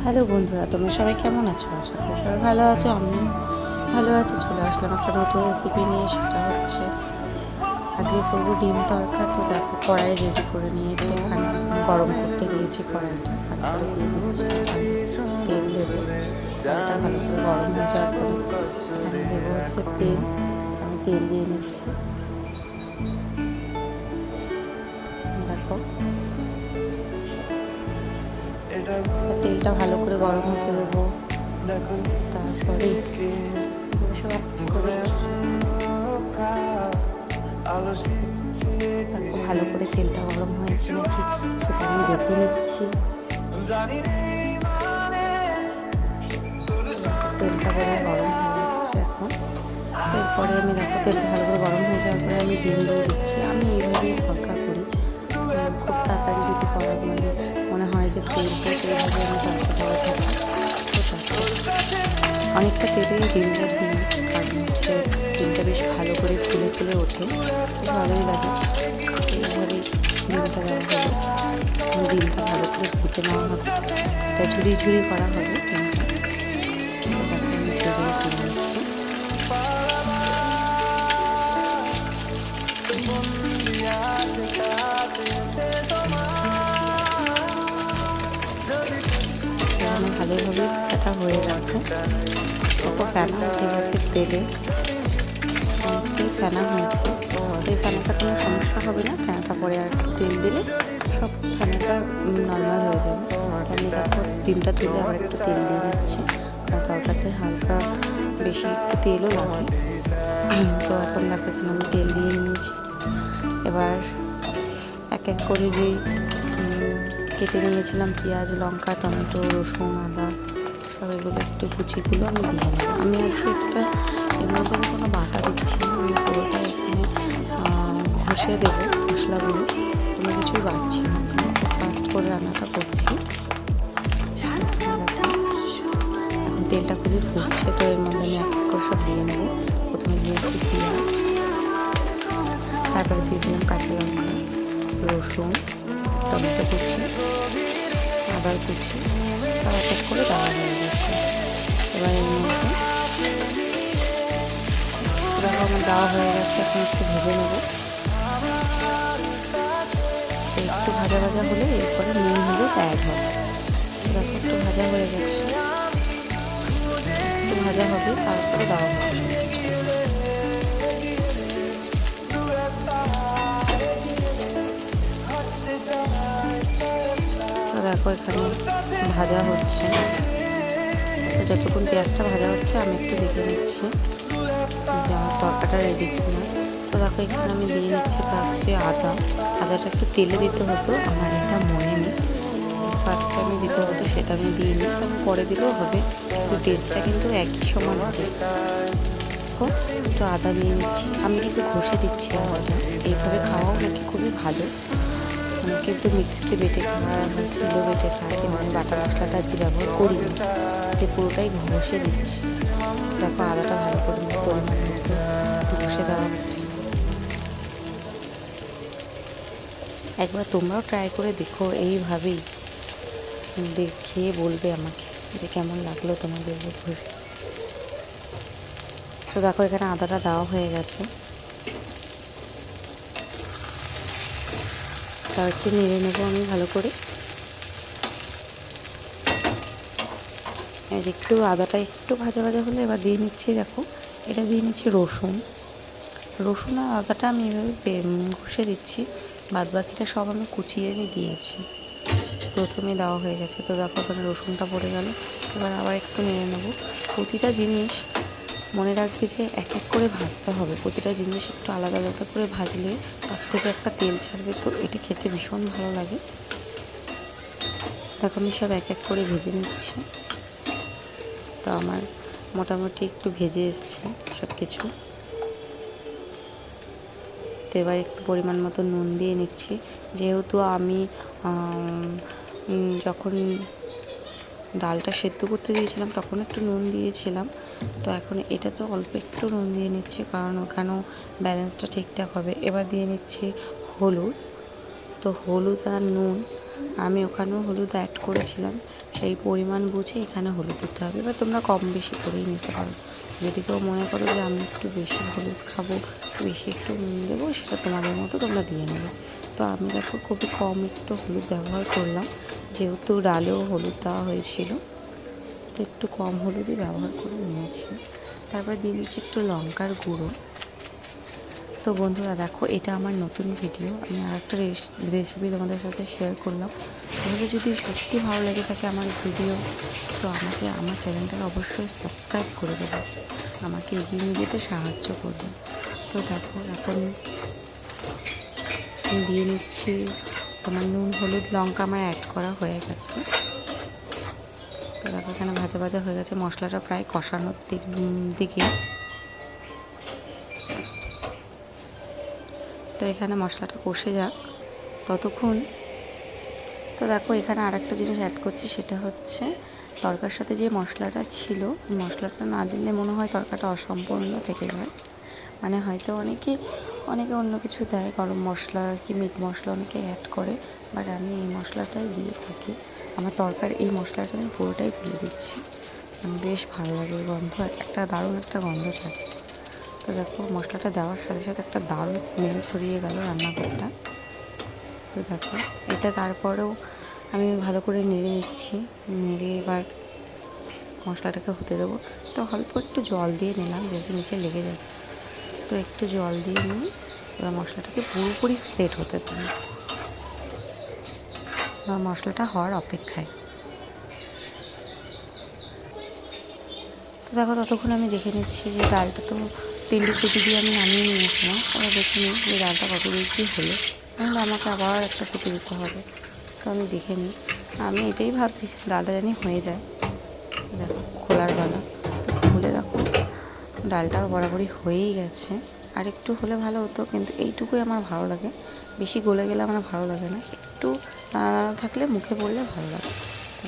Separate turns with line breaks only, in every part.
Hello বন্ধুরা, তোমরা সবাই কেমন আছো? আশা করি সবাই ভালো আছো। আমি ভালো আছি। চলে আসলাম একটা নতুন রেসিপি নিয়ে। সেটা হচ্ছে আজকে করবো ডিম তড়কা। তো দেখো, কড়াই রেডি করে নিয়েছি। এখানে গরম করতে দিয়েছি কড়াইটা। ভালো করে দিয়ে দিচ্ছি, তেল দেবো। কড়াইটা ভালো করে গরম হয়ে যাওয়ার পরে এখানে দেবো হচ্ছে তেল। আমি তেল দিয়ে নিচ্ছি। দেখো, তেলটা ভালো করে গরম হতে দেবো। তারপরে ভালো করে তেলটা গরম হয়েছে নাকি সেটা আমি দেখে নিচ্ছি। তেলটা বোধহয় গরম হয়ে এসছে এখন। এরপরে আমি দেখো, তেলটা ভালো করে গরম হয়ে যাওয়ার পরে আমি ডিম দিয়ে দিচ্ছি। আমি এইভাবেই তড়কা করি। খুব তাড়াতাড়ি যদি করা মনে হয় যে তেলটা, এইভাবে আমি তড়কা করে থাকি। অনেকটা তেলে ডিমটা দিই, কারণ হচ্ছে ডিমটা বেশ ভালো করে ফুলে ফুলে ওঠে, বেশ ভালোই লাগে। এইভাবেই ডিমটা দেওয়া হলো। ডিমটা ভালো করে ভেজে নেওয়া হবে, তাই ঝুড়ি ঝুড়ি করা হবে ডিমটা। আমি ঝুড়িয়ে তুলে নিচ্ছি। ভালোভাবে কাটা হয়ে গেছে। কত ফেনা উঠে গেছে তেলে, অনেকটাই ফেনা হয়েছে। এই ফেনাটা কোনো সমস্যা হবে না, ফেনাটা পরে আর একটু তেল দিলে সব ফেনাটা নর্মাল হয়ে যাবে। আমি দেখো, ডিমটা তুলে আবার একটু তেল দিয়ে নিচ্ছি। তরকারিতে হালকা বেশি একটু তেলও লাগে। তো এখন দেখো, এখানে আমি তেল দিয়ে নিয়েছি। এবার এক এক করে যেই কেটে নিয়েছিলাম পেঁয়াজ, লঙ্কা, টমেটো, রসুন, আদা, সব এগুলো একটু কুচিগুলো আমি দিয়ে নেব। আমি আজকে একটা এর মধ্যে আমি কোনো বাটা দিচ্ছি না, আমি পুরোটা এখানে ঘষে দেবো মশলাগুলো। কোনো কিছুই বাড়ছি না, আমি খুব ফাস্ট করে রান্নাটা করছি। এখন তেলটা খুবই ফুটছে, তো এর মধ্যে আমি এক এক করে সব দিয়ে নেবো। প্রথমে দিয়েছি পেঁয়াজ, তারপরে দিয়ে দিলাম কাঁচা লঙ্কা, রসুন, টমেটো কুচি, আদার কুচি, সব এক এক করে দেওয়া হয়ে গেছে। এবার এর মধ্যে আমার দেওয়া হয়ে গেছে। এখন একটু ভেজে নেব। একটু ভাজা ভাজা হলে এরপরে নুন হলুদ অ্যাড হবে। দেখো, একটু ভাজা হয়ে গেছে, একটু ভাজা হবে, তারপরে দেওয়া হবে। দেখো, এখানে ভাজা হচ্ছে। যতক্ষণ পেঁয়াজটা ভাজা হচ্ছে আমি একটু দেখে নিচ্ছি যে আমার তরকাটা রেডি কিনা। তো দেখো, এখানে আমি দিয়ে নিচ্ছি ফার্স্টে আদাটা একটু তেলে দিতে হতো, আমার এটা মনে নেই। ফার্স্টে আমি দিতে হতো, সেটা আমি দিয়ে নিই। তবে পরে দিলেও হবে, কিন্তু টেস্টটা কিন্তু একই সমান হবে। দেখো, একটু আদা দিয়ে নিচ্ছি। আমি কিন্তু ঘষে দিচ্ছি আদাটা। এইভাবে খাওয়াও নাকি খুবই ভালো। অনেকে তো মিক্সিতে বেটে খায়, বা শিলো বেটে খায়, কিন্তু আমি বাটা মশলাটা আজকে ব্যবহার করি না, পুরোটাই ঘষে দিচ্ছি। দেখো, আদাটা ভালো করে পরিমাণ মতো ঘষে দেওয়া হচ্ছে। একবার তোমরাও ট্রাই করে দেখো এইভাবেই, খেয়ে বলবে আমাকে যে কেমন লাগলো তোমাদের ঘষে। তো দেখো, এখানে আদাটা দেওয়া হয়ে গেছে। তাও একটু নেড়ে নেবো আমি ভালো করে। একটু আদাটা একটু ভাজা ভাজা হলে এবার দিয়ে নিচ্ছি, দেখো এটা দিয়ে নিচ্ছি রসুন আর আদাটা আমি এভাবে ঘষে দিচ্ছি। বাদ বাকিটা সব আমি কুচিয়ে দিয়েছি, প্রথমে দেওয়া হয়ে গেছে। তো দেখো, ওখানে রসুনটা পড়ে গেল। এবার আবার একটু নেড়ে নেবো। প্রতিটা জিনিস মনে রাখবে যে এক এক করে ভাজতে হবে। প্রতিটা জিনিস একটু আলাদা আলাদা করে ভাজলে তার থেকে একটা তেল ছাড়বে, তো এটা খেতে ভীষণ ভালো লাগে। দেখো, আমি সব এক এক করে ভেজে নিচ্ছি। তো আমার মোটামুটি একটু ভেজে এসছে সব কিছু। তো এবার একটু পরিমাণ মতো নুন দিয়ে নিচ্ছি। যেহেতু আমি যখন ডালটা সেদ্ধ করতে দিয়েছিলাম তখন একটু নুন দিয়েছিলাম, তো এখন এটাতে অল্প একটু নুন দিয়ে নিচ্ছি, কারণ ওখানেও ব্যালেন্সটা ঠিকঠাক হবে। এবার দিয়ে নিচ্ছি হলুদ। তো হলুদ আর নুন আমি ওখানেও হলুদ অ্যাড করেছিলাম, সেই পরিমাণ বুঝে এখানে হলুদ দিতে হবে। এবার তোমরা কম বেশি করেই নিতে পারো। যদি কেউ মনে করো যে আমি একটু বেশি হলুদ খাবো, বেশি একটু নুন দেবো, সেটা তোমাদের মতো তোমরা দিয়ে নেবে। তো আমি দেখো খুবই কম একটু হলুদ ব্যবহার করলাম, যেহেতু ডালেও হলুদ দেওয়া হয়েছিল, তো একটু কম হলুদই ব্যবহার করে নিয়েছি। তারপর দিয়ে দিচ্ছি একটু লঙ্কার গুঁড়ো। তো বন্ধুরা দেখো, এটা আমার নতুন ভিডিও, আমি আর একটা রেসিপি তোমাদের সাথে শেয়ার করলাম। তোমাদের যদি সত্যি ভালো লেগে থাকে আমার ভিডিও, তো আমাকে আমার চ্যানেলটাকে অবশ্যই সাবস্ক্রাইব করে দেবে, আমাকে এগিয়ে নিয়ে যেতে সাহায্য করবে। তো দেখো এখন দিয়ে নিচ্ছি তোমার নুন, হলুদ, লঙ্কা আমার অ্যাড করা হয়ে গেছে। তো দেখো এখানে ভাজা ভাজা হয়ে গেছে, মশলাটা প্রায় কষানোর দিকে। তো এখানে মশলাটা কষে যাক ততক্ষণ। তো দেখো এখানে আরেকটা জিনিস অ্যাড করছি, সেটা হচ্ছে তরকার সাথে যে মশলাটা ছিল, মশলাটা না দিলে মনে হয় তরকাটা অসম্পূর্ণ থেকে যায়। মানে হয়তো অনেকে অন্য কিছু দেয়, গরম মশলা কি মিট মশলা অনেকে অ্যাড করে, বাট আমি এই মশলাটাই দিয়ে থাকি। আমার তরকারি এই মশলাটা আমি পুরোটাই দিয়ে দিচ্ছি, বেশ ভালো লাগে এই গন্ধ, দারুণ একটা গন্ধ ছাড়ে। তো দেখো মশলাটা দেওয়ার সাথে সাথে একটা দারুণ স্মেল ছড়িয়ে গেল রান্নাঘরটা। তো দেখো এটা তারপরেও আমি ভালো করে নেড়ে নিচ্ছি, নেড়ে এবার মশলাটাকে হতে দেবো। তো অল্প একটু জল দিয়ে নিলাম, যেহেতু নিচে লেগে যাচ্ছে, তো একটু জল দিয়ে নিই। এবার মশলাটাকে পুরোপুরি সেট হতে দেবো, এবার মশলাটা হওয়ার অপেক্ষায়। তো দেখো ততক্ষণ আমি দেখে নিচ্ছি যে ডালটা তো 3 সিটি দিয়ে আমি নামিয়ে নিয়েছিলাম। এবার দেখে নিই যে ডালটা কত দূর কী হলো, তাহলে আমাকে আবার একটা সিটি দিতে হবে। তো আমি দেখে নিই, আমি এটাই ভাবছি ডালটা জানি হয়ে যায়। দেখো খোলার বেলা, তো খুলে দেখো ডালটাও বরাবরই হয়েই গেছে। আর একটু হলে ভালো হতো, কিন্তু এইটুকুই আমার ভালো লাগে, বেশি গলে গেলে আমার ভালো লাগে না, একটু দানা থাকলে মুখে পড়লে ভালো লাগে।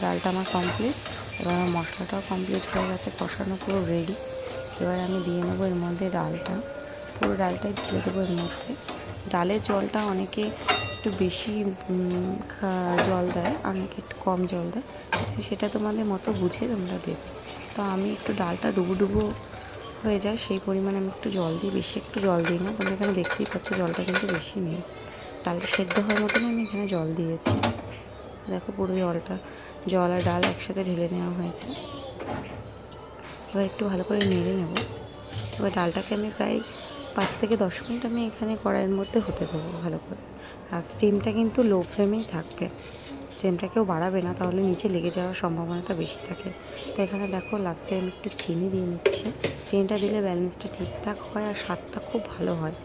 ডালটা আমার কমপ্লিট, এবার আমার মশলাটাও কমপ্লিট হয়ে গেছে, কষানো পুরো রেডি। এবার আমি দিয়ে নেবো এর মধ্যে ডালটা, পুরো ডালটাই দিয়ে দেবো এর মধ্যে। ডালের জলটা অনেকে একটু বেশি জল দেয়, অনেকে একটু কম জল দেয়, সেটা তোমাদের মতো বুঝে তোমরা দেবে। তো আমি একটু ডালটা ডুবো হয়ে যায় সেই পরিমাণে আমি একটু জল দিই, বেশি একটু জল দিই না। তোমরা এখানে দেখতেই পাচ্ছ জলটা কিন্তু বেশি নেই, ডালটা সেদ্ধ হওয়ার মতনই আমি এখানে জল দিয়েছি। দেখো পুরো জল আর ডাল একসাথে ঢেলে নেওয়া হয়েছে। এবার একটু ভালো করে নেড়ে নেব। এবার ডালটাকে আমি প্রায় 5 থেকে 10 মিনিট আমি এখানে কড়াইয়ের মধ্যে হতে দেবো ভালো করে। আর স্টিমটা কিন্তু লো ফ্লেমেই থাকবে, স্টিমটা কেউ বাড়াবে না, তাহলে নিচে লেগে যাওয়ার সম্ভাবনাটা বেশি থাকে। তো এখানে দেখো লাস্টে আমি একটু চিনি দিয়ে নিচ্ছি, চিনিটা দিলে ব্যালেন্সটা ঠিকঠাক হয় আর স্বাদটা খুব ভালো হয়।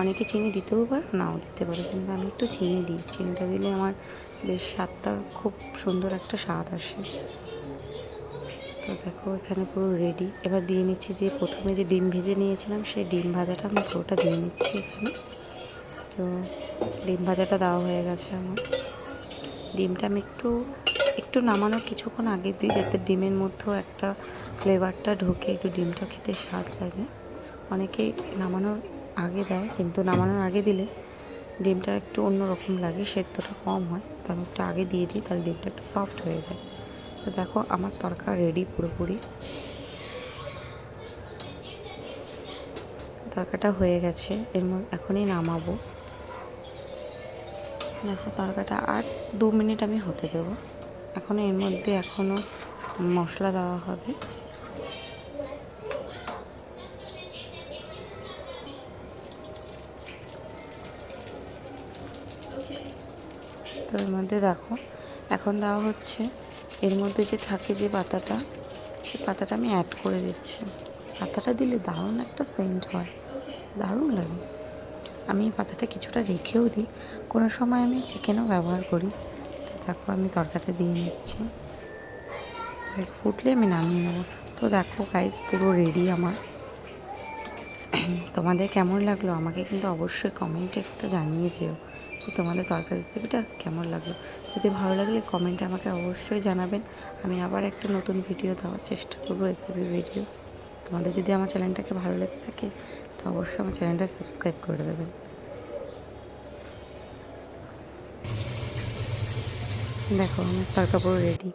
অনেকে চিনি দিতেও পারে, নাও দিতে পারে, কিন্তু আমি একটু চিনি দিই, চিনিটা দিলে আমার বেশ স্বাদটা খুব সুন্দর একটা স্বাদ আসে। তো দেখো এখানে পুরো রেডি। এবার দিয়ে নিচ্ছি যে প্রথমে যে ডিম ভেজে নিয়েছিলাম, সেই ডিম ভাজাটা আমি পুরোটা দিয়ে নিচ্ছি এখানে। তো ডিম ভাজাটা দেওয়া হয়ে গেছে আমার। ডিমটা আমি একটু নামানোর কিছুক্ষণ আগে দিই, যাতে ডিমের মধ্যেও একটা ফ্লেভারটা ঢোকে, একটু ডিমটা খেতে স্বাদ লাগে। অনেকেই নামানোর আগে দেয়, কিন্তু নামানোর আগে দিলে ডিমটা একটু অন্যরকম লাগে, সেদ্ধটা কম হয়। তো আমি একটু আগে দিয়ে দিই, তাহলে ডিমটা একটু সফট হয়ে যায়। তো দেখো আমার তরকা রেডি পুরোপুরি, তরকাটা হয়ে গেছে, এর মধ্যে এখনই নামাবো। দেখো তরকাটা আর 2 মিনিট আমি হতে দেবো। এখনও এর মধ্যে মশলা দেওয়া হবে। তো এর মধ্যে দেখো এখন দেওয়া হচ্ছে, এর মধ্যে যে থাকে যে পাতাটা, সেই পাতাটা আমি অ্যাড করে দিচ্ছি। পাতাটা দিলে দারুণ একটা সেন্ট হয়, দারুণ লাগে। আমি এই পাতাটা কিছুটা রেখেও দিই, কোনো সময় আমি চিকেনও ব্যবহার করি। তো দেখো আমি তরকাতে দিয়ে নিচ্ছি, ফুটলে আমি নামিয়ে নেবো। তো দেখো গাইস পুরো রেডি আমার। তোমাদের কেমন লাগলো আমাকে কিন্তু অবশ্যই কমেন্টে একটা জানিয়ে যেও যে তোমাদের তরকারি রেসিপিটা কেমন লাগলো। যদি ভালো লাগলে কমেন্টে আমাকে অবশ্যই জানাবেন, আমি আবার একটা নতুন ভিডিও দেওয়ার চেষ্টা করবো, রেসিপি ভিডিও। তোমাদের যদি আমার চ্যানেলটাকে ভালো লেগে থাকে, তো অবশ্যই আমার চ্যানেলটা সাবস্ক্রাইব করে দেবেন। দেখো আমার তরকা পুরো রেডি।